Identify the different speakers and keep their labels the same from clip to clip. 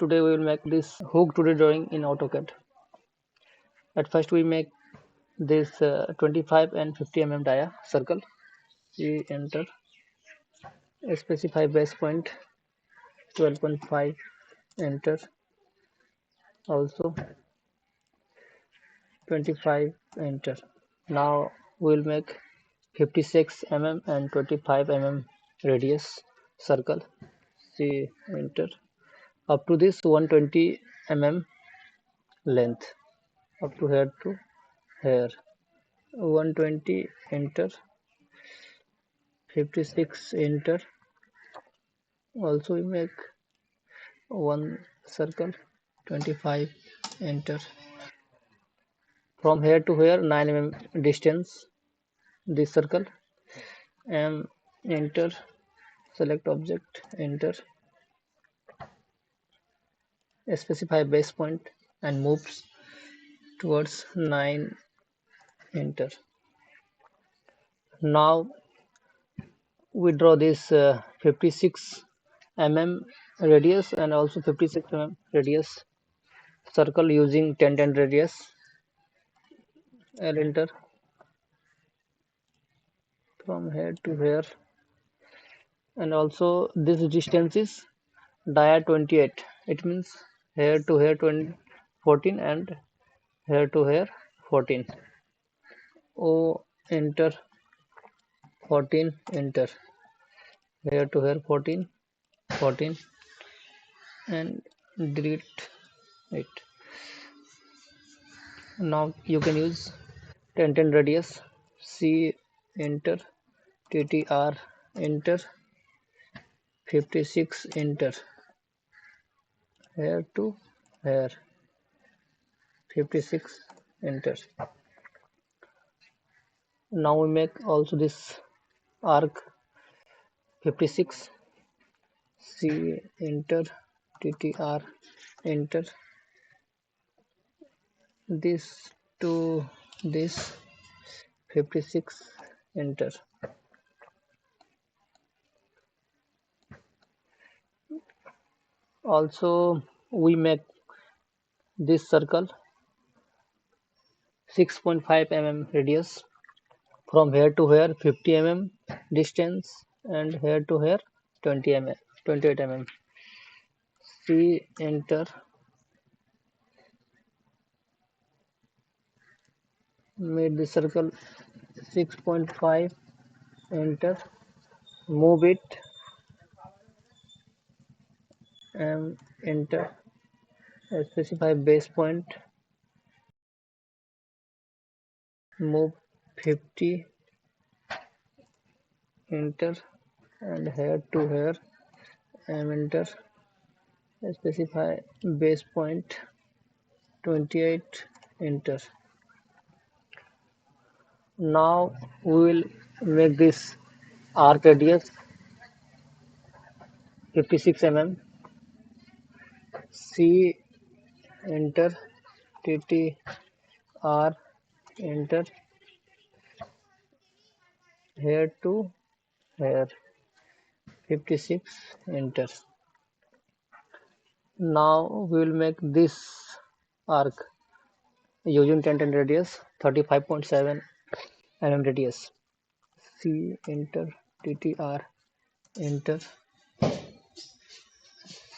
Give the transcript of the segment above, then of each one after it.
Speaker 1: Today we will make this hook 2D drawing in AutoCAD. At first we make this 25 and 50 mm dia circle. We enter, specify base point 12.5, enter, also 25, enter. Now we will make 56 mm and 25 mm radius circle. See, enter. Up to this 120 mm length, up to here to here, 120, enter, 56, enter. Also we make one circle, 25, enter. From here to here 9 mm distance, this circle, and enter, select object, enter, specify base point and moves towards 9, enter. Now we draw this 56 mm radius and also 56 mm radius circle using 10 radius, and enter, from here to here. And also this distance is dia 28, it means here to here 14 and here to here 14. O, enter, 14, enter, here to here 14, 14, and delete it. Now you can use 10 radius, C, enter, TTR, enter, 56, enter, here to here 56, enter. Now we make also this arc 56, C, enter, TTR, enter, this to this 56, enter. Also we make this circle 6.5 mm radius, from here to here 50 mm distance, and here to here 20 mm, 28 mm. C, enter, made the circle 6.5, enter, move it, and enter, specify base point, move 50, enter, and here to here, and enter, specify base point 28, enter. Now we will make this arc radius 56 mm, C, enter, TTR, enter, here to here 56, enter. Now we will make this arc using 10 radius, 35.7 mm radius, C, enter, TTR, enter,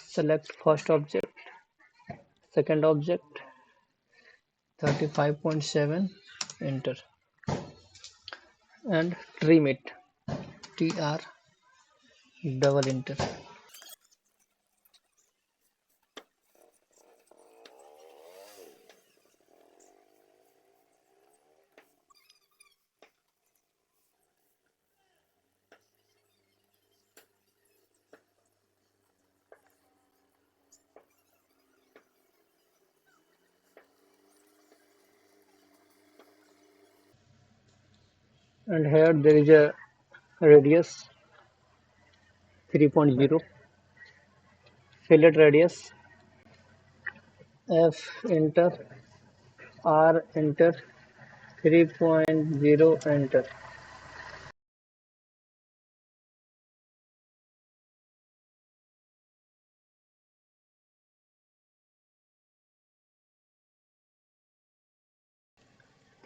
Speaker 1: select first object, second object, 35.7, enter, and trim it, TR, double enter. And here there is a radius 3.0, fillet radius, F, enter, R, enter, 3.0, enter.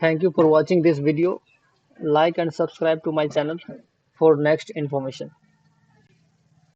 Speaker 1: Thank you for watching this video. Like and subscribe to my channel for next information.